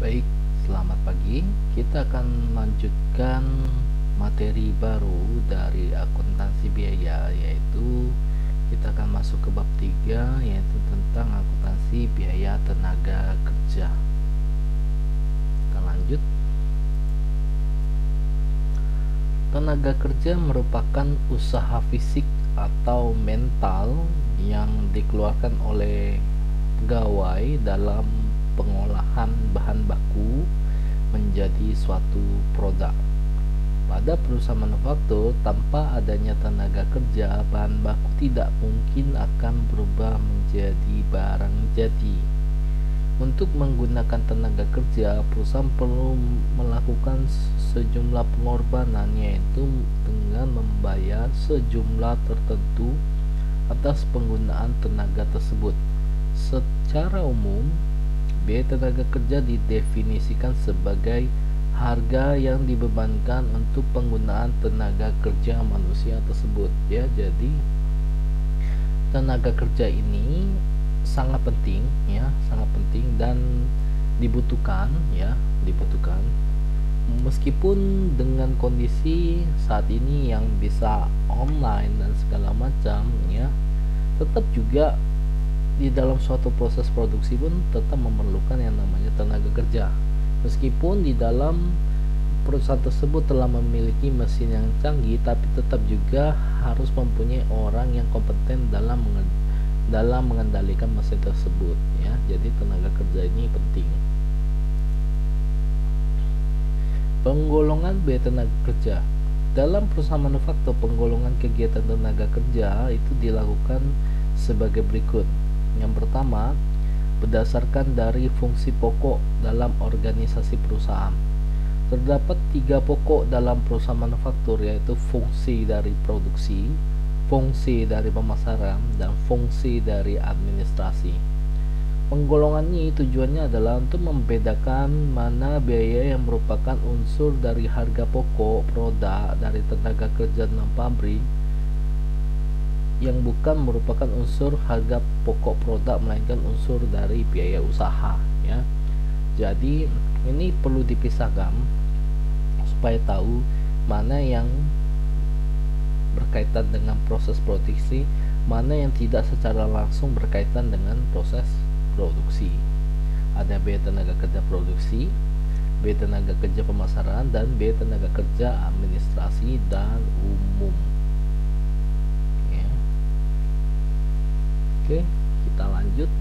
Baik, selamat pagi. Kita akan lanjutkan materi baru dari akuntansi biaya, yaitu kita akan masuk ke bab 3, yaitu tentang akuntansi biaya tenaga kerja. Kita lanjut. Tenaga kerja merupakan usaha fisik atau mental yang dikeluarkan oleh pegawai dalam pengolahan bahan baku menjadi suatu produk. Pada perusahaan manufaktur, tanpa adanya tenaga kerja, bahan baku tidak mungkin akan berubah menjadi barang jadi. Untuk menggunakan tenaga kerja, perusahaan perlu melakukan sejumlah pengorbanan, yaitu dengan membayar sejumlah tertentu atas penggunaan tenaga tersebut. Secara umum, biaya tenaga kerja didefinisikan sebagai harga yang dibebankan untuk penggunaan tenaga kerja manusia tersebut. Ya, jadi tenaga kerja ini sangat penting, sangat penting dan dibutuhkan, meskipun dengan kondisi saat ini yang bisa online dan segala macam, tetap juga di dalam suatu proses produksi pun tetap memerlukan yang namanya tenaga kerja. Meskipun di dalam perusahaan tersebut telah memiliki mesin yang canggih, tapi tetap juga harus mempunyai orang yang kompeten dalam mengendalikan mesin tersebut, Jadi tenaga kerja ini penting. Penggolongan biaya tenaga kerja. Dalam perusahaan manufaktur, penggolongan kegiatan tenaga kerja itu dilakukan sebagai berikut. Yang pertama, berdasarkan dari fungsi pokok dalam organisasi perusahaan. Terdapat 3 pokok dalam perusahaan manufaktur, yaitu fungsi dari produksi, fungsi dari pemasaran, dan fungsi dari administrasi. Penggolongan ini tujuannya adalah untuk membedakan mana biaya yang merupakan unsur dari harga pokok produk dari tenaga kerja dan pabrik yang bukan merupakan unsur harga pokok produk, melainkan unsur dari biaya usaha, Jadi ini perlu dipisahkan supaya tahu mana yang berkaitan dengan proses produksi, mana yang tidak secara langsung berkaitan dengan proses produksi. Ada biaya tenaga kerja produksi, biaya tenaga kerja pemasaran, dan biaya tenaga kerja administrasi dan umum. Oke, kita lanjut.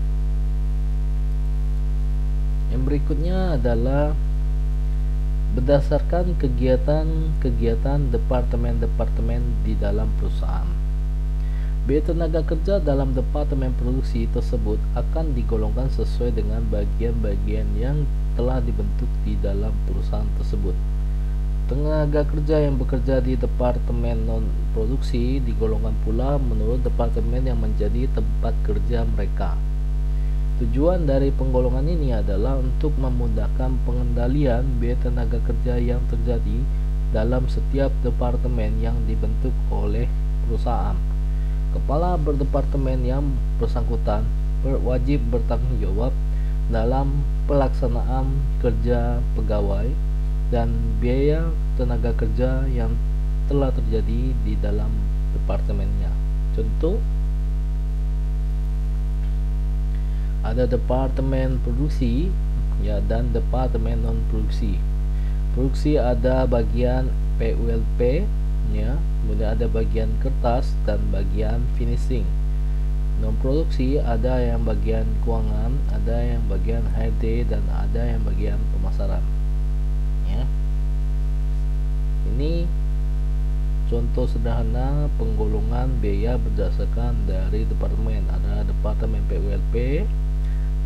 Yang berikutnya adalah berdasarkan kegiatan departemen-departemen di dalam perusahaan. Biaya tenaga kerja dalam departemen produksi tersebut akan digolongkan sesuai dengan bagian-bagian yang telah dibentuk di dalam perusahaan tersebut. Tenaga kerja yang bekerja di departemen non-produksi digolongkan pula menurut departemen yang menjadi tempat kerja mereka. Tujuan dari penggolongan ini adalah untuk memudahkan pengendalian biaya tenaga kerja yang terjadi dalam setiap departemen yang dibentuk oleh perusahaan. Kepala berdepartemen yang bersangkutan wajib bertanggung jawab dalam pelaksanaan kerja pegawai dan biaya tenaga kerja yang telah terjadi di dalam departemennya. Contoh, ada departemen produksi dan departemen non produksi. Produksi ada bagian PULP, kemudian ada bagian kertas dan bagian finishing. Non produksi ada yang bagian keuangan, ada yang bagian HRD, dan ada yang bagian pemasaran. Ini contoh sederhana penggolongan biaya berdasarkan dari departemen. Ada departemen PULP,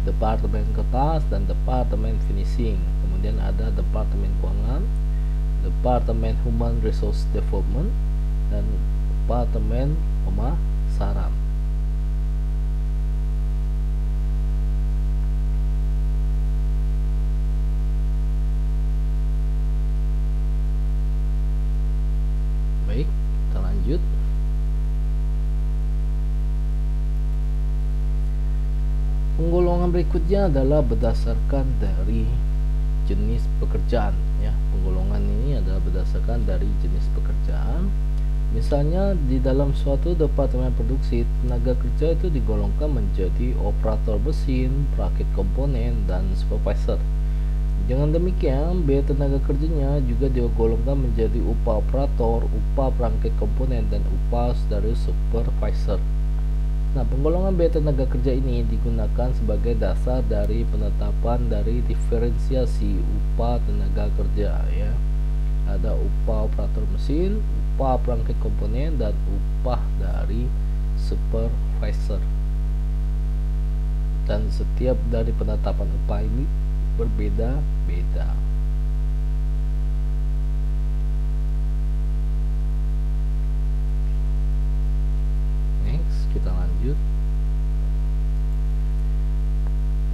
departemen kertas, dan departemen finishing. Kemudian ada departemen keuangan, departemen human resource development, dan departemen pemasaran. Baik, kita lanjut. Penggolongan berikutnya adalah berdasarkan dari jenis pekerjaan ya. Penggolongan ini adalah berdasarkan dari jenis pekerjaan. Misalnya di dalam suatu departemen produksi, tenaga kerja itu digolongkan menjadi operator mesin, perakit komponen, dan supervisor. Dengan demikian, biaya tenaga kerjanya juga digolongkan menjadi upah operator, upah perangkat komponen, dan upah dari supervisor. Nah, penggolongan biaya tenaga kerja ini digunakan sebagai dasar dari penetapan dari diferensiasi upah tenaga kerja ya. Ada upah operator mesin, upah perangkat komponen, dan upah dari supervisor. Dan setiap dari penetapan upah ini berbeda-beda. Next, kita lanjut.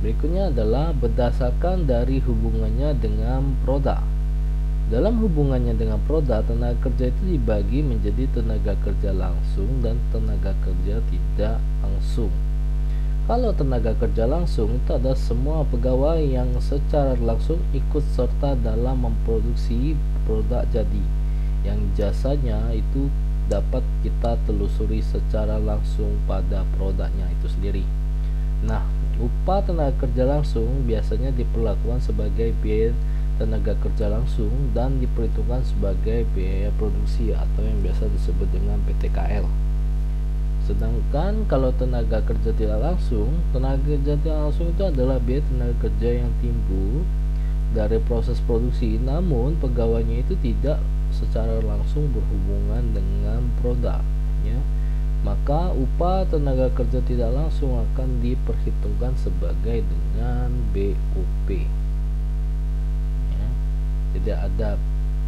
Berikutnya adalah berdasarkan dari hubungannya dengan produk. Dalam hubungannya dengan produk, tenaga kerja itu dibagi menjadi tenaga kerja langsung dan tenaga kerja tidak langsung. Kalau tenaga kerja langsung itu ada semua pegawai yang secara langsung ikut serta dalam memproduksi produk jadi, yang jasanya itu dapat kita telusuri secara langsung pada produknya itu sendiri. Nah, upah tenaga kerja langsung biasanya diperlakukan sebagai biaya tenaga kerja langsung dan diperhitungkan sebagai biaya produksi atau yang biasa disebut dengan PTKL. Sedangkan kalau tenaga kerja tidak langsung, tenaga kerja tidak langsung itu adalah biaya tenaga kerja yang timbul dari proses produksi, namun pegawainya itu tidak secara langsung berhubungan dengan produk ya. Maka upah tenaga kerja tidak langsung akan diperhitungkan sebagai dengan BUP. Jadi ada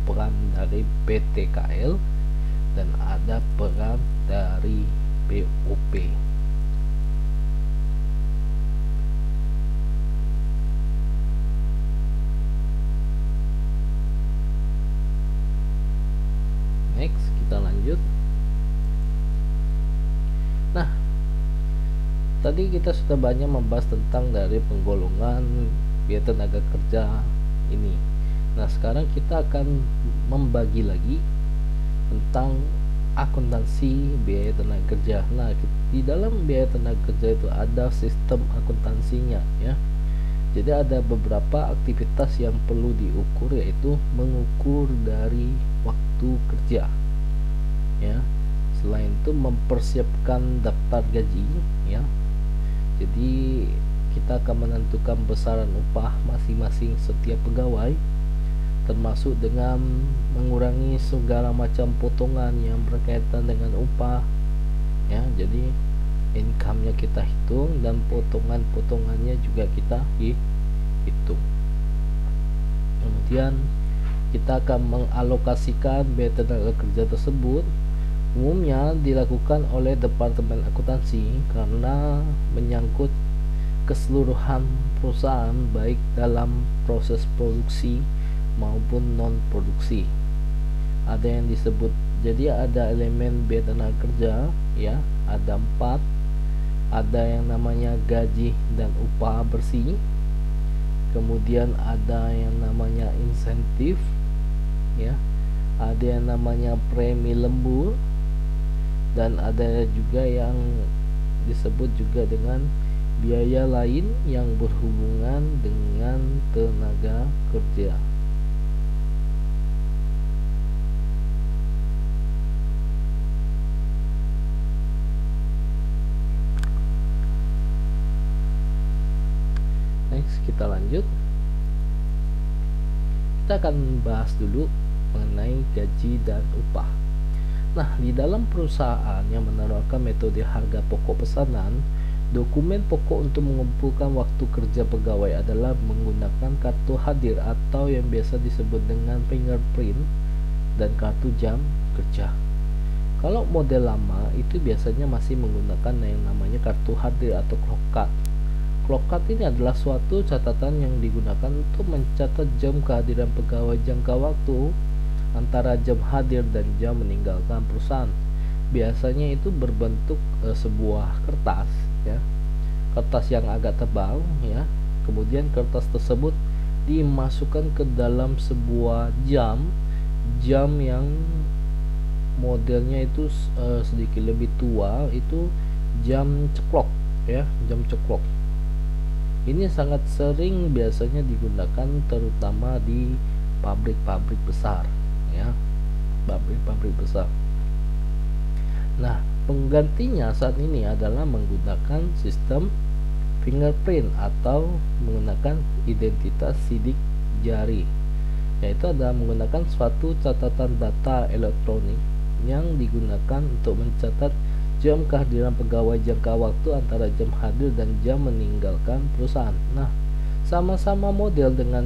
peran dari PTKL dan ada peran dari BUP. Next, kita lanjut. Nah, tadi kita sudah banyak membahas tentang dari penggolongan biaya tenaga kerja ini. Nah, sekarang kita akan membagi lagi tentang akuntansi biaya tenaga kerja. Nah, di dalam biaya tenaga kerja itu ada sistem akuntansinya ya. Jadi ada beberapa aktivitas yang perlu diukur, yaitu mengukur dari waktu kerja ya. Selain itu mempersiapkan daftar gaji ya. Jadi kita akan menentukan besaran upah masing-masing setiap pegawai, termasuk dengan mengurangi segala macam potongan yang berkaitan dengan upah ya. Jadi income-nya kita hitung dan potongan-potongannya juga kita hitung. Kemudian kita akan mengalokasikan biaya tenaga kerja tersebut. Umumnya dilakukan oleh Departemen Akuntansi karena menyangkut keseluruhan perusahaan baik dalam proses produksi maupun non produksi. Ada yang disebut, jadi ada elemen biaya tenaga kerja ya, ada 4. Ada yang namanya gaji dan upah bersih, kemudian ada yang namanya insentif ya, ada yang namanya premi lembur, dan ada juga yang disebut juga dengan biaya lain yang berhubungan dengan tenaga kerja. Next, kita lanjut. Kita akan bahas dulu mengenai gaji dan upah. Nah, di dalam perusahaan yang menerapkan metode harga pokok pesanan, dokumen pokok untuk mengumpulkan waktu kerja pegawai adalah menggunakan kartu hadir atau yang biasa disebut dengan fingerprint dan kartu jam kerja. Kalau model lama itu biasanya masih menggunakan yang namanya kartu hadir atau clock card. Clock card ini adalah suatu catatan yang digunakan untuk mencatat jam kehadiran pegawai jangka waktu antara jam hadir dan jam meninggalkan perusahaan. Biasanya itu berbentuk sebuah kertas ya, kertas yang agak tebal ya. Kemudian kertas tersebut dimasukkan ke dalam sebuah jam yang modelnya itu sedikit lebih tua, itu jam ceklok ya, jam ceklok. Ini sangat sering biasanya digunakan terutama di pabrik-pabrik besar ya, pabrik-pabrik besar. Nah, penggantinya saat ini adalah menggunakan sistem fingerprint atau menggunakan identitas sidik jari, yaitu adalah menggunakan suatu catatan data elektronik yang digunakan untuk mencatat jam kehadiran pegawai jangka waktu antara jam hadir dan jam meninggalkan perusahaan. Nah, sama-sama model dengan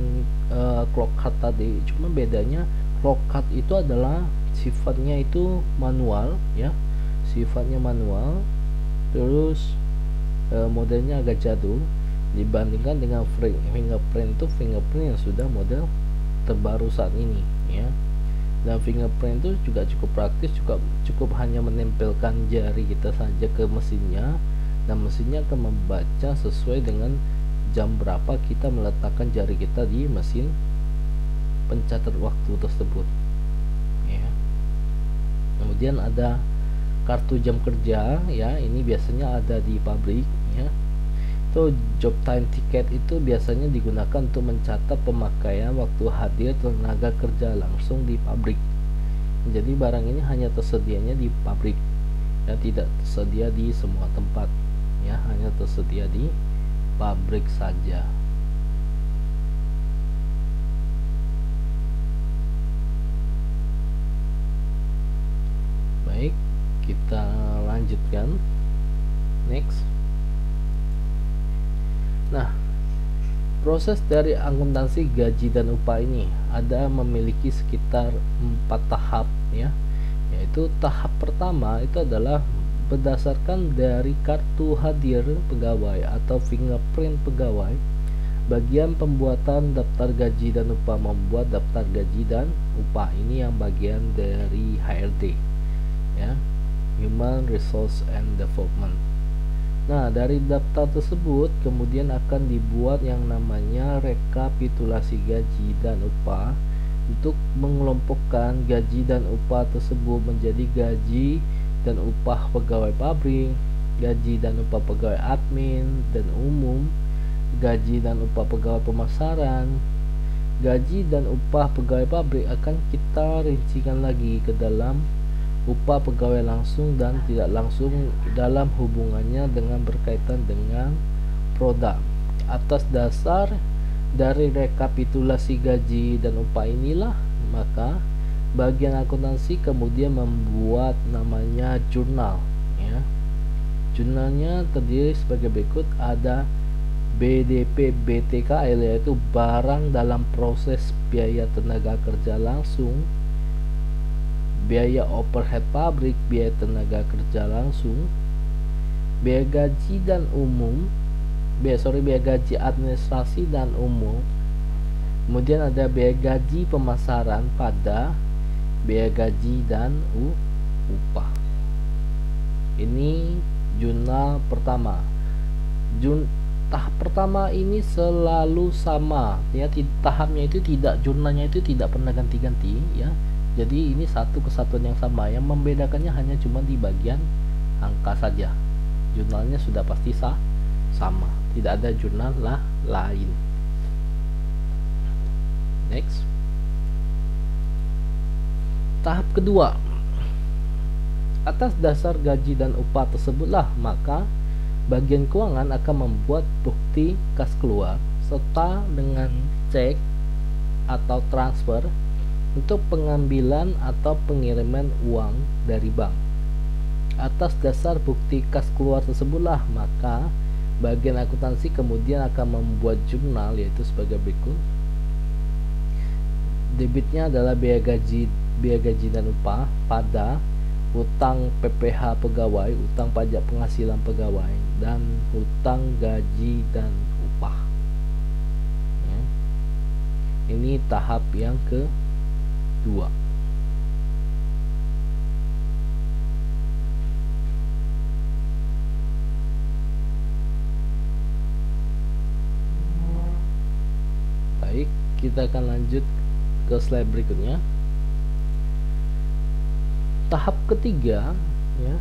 clock card tadi, cuma bedanya clock card itu adalah sifatnya itu manual ya, sifatnya manual, terus modelnya agak jadul dibandingkan dengan fingerprint. Itu fingerprint yang sudah model terbaru saat ini ya. Dan fingerprint itu juga cukup praktis, cukup hanya menempelkan jari kita saja ke mesinnya, dan mesinnya akan membaca sesuai dengan jam berapa kita meletakkan jari kita di mesin pencatat waktu tersebut ya. Kemudian ada kartu jam kerja ya, ini biasanya ada di pabrik ya. So, job time ticket itu biasanya digunakan untuk mencatat pemakaian waktu hadir tenaga kerja langsung di pabrik. Jadi barang ini hanya tersedianya di pabrik ya, tidak tersedia di semua tempat ya, hanya tersedia di pabrik saja. Baik, kita lanjutkan next. Nah, proses dari akuntansi gaji dan upah ini ada memiliki sekitar 4 tahap ya. Yaitu tahap pertama itu adalah berdasarkan dari kartu hadir pegawai atau fingerprint pegawai. Bagian pembuatan daftar gaji dan upah, membuat daftar gaji dan upah, ini yang bagian dari HRD ya, Human Resource and Development. Nah, dari daftar tersebut kemudian akan dibuat yang namanya rekapitulasi gaji dan upah untuk mengelompokkan gaji dan upah tersebut menjadi gaji dan upah pegawai pabrik, gaji dan upah pegawai admin dan umum, gaji dan upah pegawai pemasaran. Gaji dan upah pegawai pabrik akan kita rincikan lagi ke dalam upah pegawai langsung dan tidak langsung dalam hubungannya dengan berkaitan dengan produk. Atas dasar dari rekapitulasi gaji dan upah inilah, maka bagian akuntansi kemudian membuat namanya jurnal ya. Jurnalnya terdiri sebagai berikut, ada BDP BTKL, yaitu barang dalam proses biaya tenaga kerja langsung, biaya overhead pabrik, biaya tenaga kerja langsung, biaya gaji dan umum, biaya gaji administrasi dan umum. Kemudian ada biaya gaji pemasaran pada biaya gaji dan upah. Ini jurnal pertama. Tahap pertama ini selalu sama ya, tahapnya itu tidak, jurnalnya itu tidak pernah ganti-ganti ya. Jadi ini satu kesatuan yang sama, yang membedakannya hanya cuma di bagian angka saja. Jurnalnya sudah pasti sama, tidak ada jurnal lain. Next. Tahap kedua. Atas dasar gaji dan upah tersebutlah, maka bagian keuangan akan membuat bukti kas keluar serta dengan cek atau transfer untuk pengambilan atau pengiriman uang dari bank. Atas dasar bukti kas keluar tersebutlah, maka bagian akuntansi kemudian akan membuat jurnal, yaitu sebagai berikut. Debitnya adalah biaya gaji dan upah pada utang PPh pegawai, utang pajak penghasilan pegawai, dan utang gaji dan upah ya. Ini tahap yang kedua. Baik, kita akan lanjut ke slide berikutnya. Tahap ketiga, ya.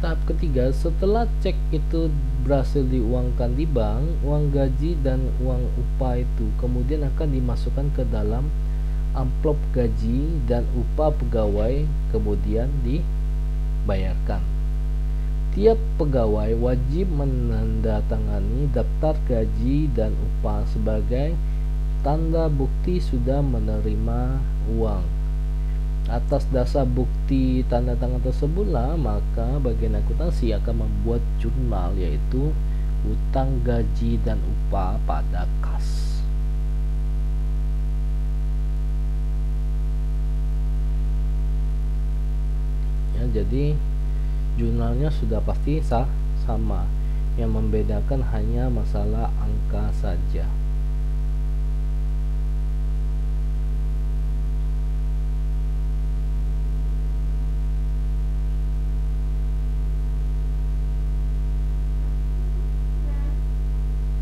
Tahap ketiga, setelah cek itu berhasil diuangkan di bank, uang gaji dan uang upah itu kemudian akan dimasukkan ke dalam amplop gaji dan upah pegawai, kemudian dibayarkan. Tiap pegawai wajib menandatangani daftar gaji dan upah sebagai tanda bukti sudah menerima uang. Atas dasar bukti tanda tangan tersebutlah, maka bagian akuntansi akan membuat jurnal, yaitu utang gaji dan upah pada kas. Ya, jadi jurnalnya sudah pasti sama, yang membedakan hanya masalah angka saja.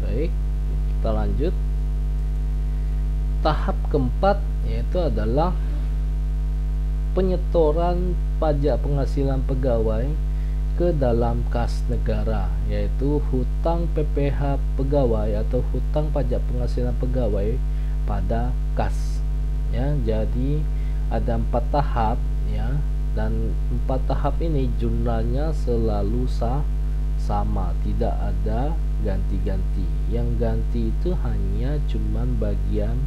Baik, kita lanjut. Tahap keempat yaitu adalah penyetoran pajak penghasilan pegawai ke dalam kas negara, yaitu hutang PPh pegawai atau hutang pajak penghasilan pegawai pada kas. Ya, jadi ada 4 tahap, ya, dan 4 tahap ini jumlahnya selalu sama, tidak ada ganti-ganti. Yang ganti itu hanya cuman bagian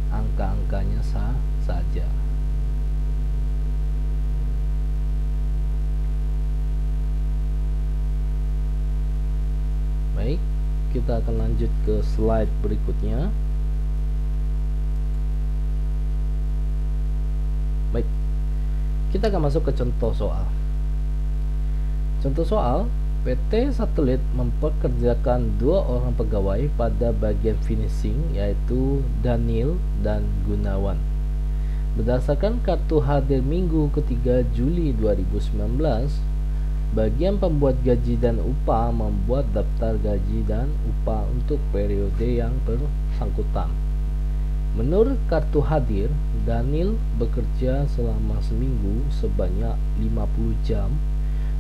angka-angkanya saja. Baik, kita akan lanjut ke slide berikutnya. Baik, kita akan masuk ke contoh soal. Contoh soal, PT Satelit mempekerjakan 2 orang pegawai pada bagian finishing, yaitu Daniel dan Gunawan. Berdasarkan kartu hadir minggu ketiga Juli 2019, bagian pembuat gaji dan upah membuat daftar gaji dan upah untuk periode yang bersangkutan. Menurut kartu hadir, Daniel bekerja selama seminggu sebanyak 50 jam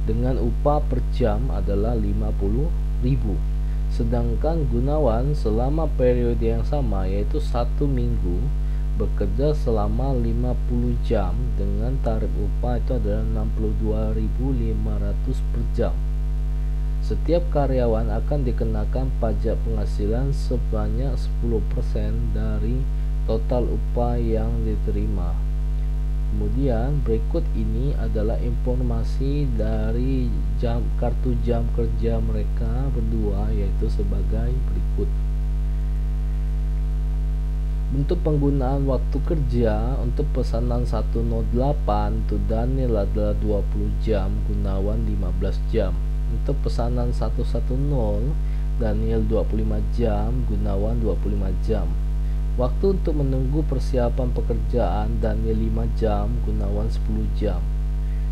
dengan upah per jam adalah 50.000. Sedangkan Gunawan selama periode yang sama, yaitu 1 minggu, bekerja selama 50 jam dengan tarif upah itu adalah 62.500 per jam. Setiap karyawan akan dikenakan pajak penghasilan sebanyak 10% dari total upah yang diterima. Kemudian berikut ini adalah informasi dari kartu jam kerja mereka berdua, yaitu sebagai berikut. Untuk penggunaan waktu kerja, untuk pesanan 108 untuk Daniel adalah 20 jam, Gunawan 15 jam. Untuk pesanan 110, Daniel 25 jam, Gunawan 25 jam. Waktu untuk menunggu persiapan pekerjaan, Daniel 5 jam, Gunawan 10 jam.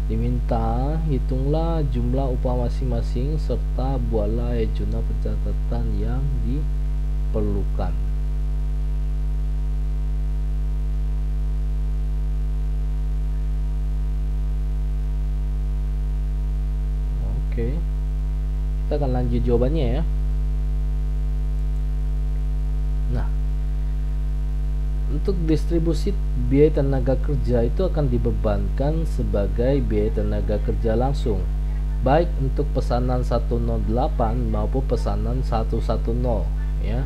Diminta hitunglah jumlah upah masing-masing serta buatlah jurnal pencatatan yang diperlukan. Oke, kita akan lanjut jawabannya ya. Nah, untuk distribusi biaya tenaga kerja itu akan dibebankan sebagai biaya tenaga kerja langsung, baik untuk pesanan 108 maupun pesanan 110 ya.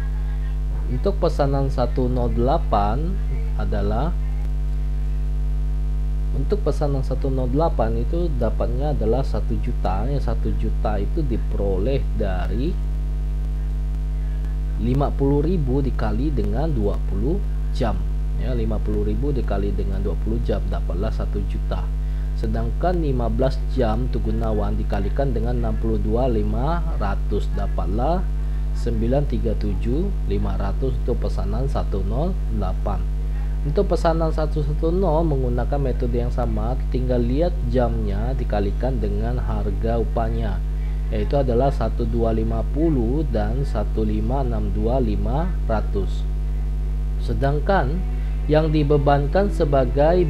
Untuk pesanan 108 adalah, untuk pesanan 108 itu dapatnya adalah 1 juta. Yang 1 juta itu diperoleh dari 50.000 dikali dengan 20 jam ya. 50.000 dikali dengan 20 jam dapatlah 1 juta. Sedangkan 15 jam untuk Gunawan dikalikan dengan 62.500 dapatlah 937.500 untuk pesanan 108. Untuk pesanan 110 menggunakan metode yang sama, tinggal lihat jamnya dikalikan dengan harga upahnya, yaitu adalah 1250 dan 1562500. Sedangkan yang dibebankan sebagai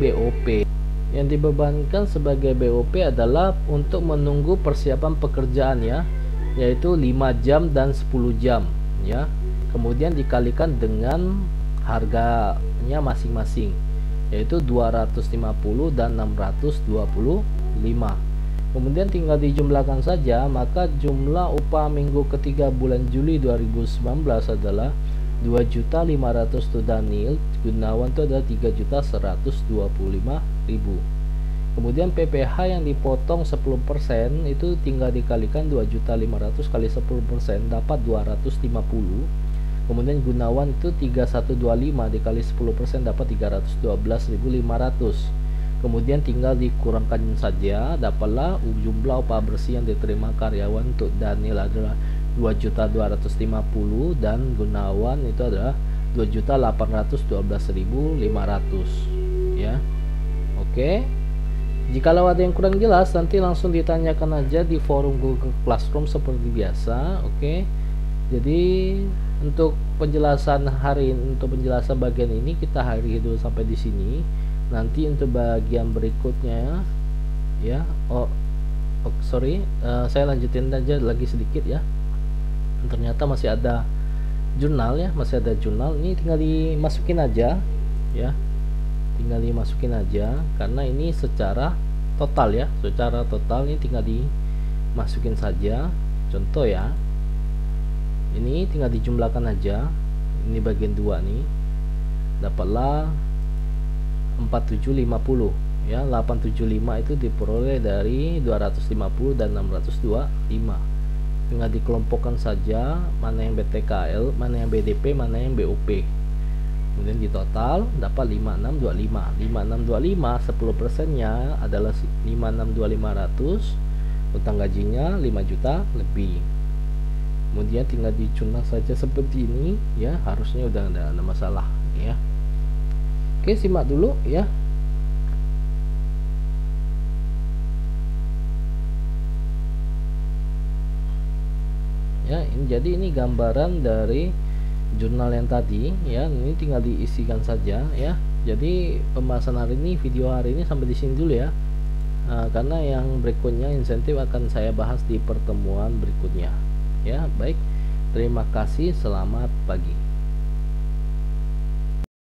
BOP adalah untuk menunggu persiapan pekerjaan ya, yaitu 5 jam dan 10 jam ya. Kemudian dikalikan dengan harganya masing-masing, yaitu 250 dan 625. Kemudian tinggal dijumlahkan saja, maka jumlah upah minggu ketiga bulan Juli 2019 adalah 2.500 untuk Daniel, Gunawan itu adalah 3.125.000. Kemudian PPh yang dipotong 10% itu tinggal dikalikan 2.500 kali 10% dapat 250. Kemudian Gunawan itu 3125 dikali 10% dapat 312.500. Kemudian tinggal dikurangkan saja, dapatlah jumlah upah bersih yang diterima karyawan untuk Daniel adalah 2.250 dan Gunawan itu adalah 2.812.500 ya. Oke. Jikalau ada yang kurang jelas nanti langsung ditanyakan aja di forum Google Classroom seperti biasa. Oke. Jadi untuk penjelasan bagian ini kita akhiri dulu sampai di sini. Nanti untuk bagian berikutnya ya, saya lanjutin aja lagi sedikit ya. Ternyata masih ada jurnal ya, ini tinggal dimasukin aja ya, karena ini secara total ya, ini tinggal dimasukin saja. Contoh ya, ini tinggal dijumlahkan aja, ini bagian 2 nih, dapatlah 4750 ya. 875 itu diperoleh dari 250 dan 625. Tinggal dikelompokkan saja mana yang BTKL, mana yang BDP, mana yang BOP. Kemudian di total dapat 5625. 5625 10% nya adalah 562.500. Utang gajinya 5 juta lebih. Kemudian tinggal dicunah saja seperti ini ya, harusnya udah tidak ada masalah ya. Oke, simak dulu ya. Ya, jadi ini gambaran dari jurnal yang tadi ya. Ini tinggal diisikan saja ya. Jadi pembahasan hari ini, video hari ini sampai di sini dulu ya. Karena yang berikutnya insentif akan saya bahas di pertemuan berikutnya. Ya, baik. Terima kasih, selamat pagi.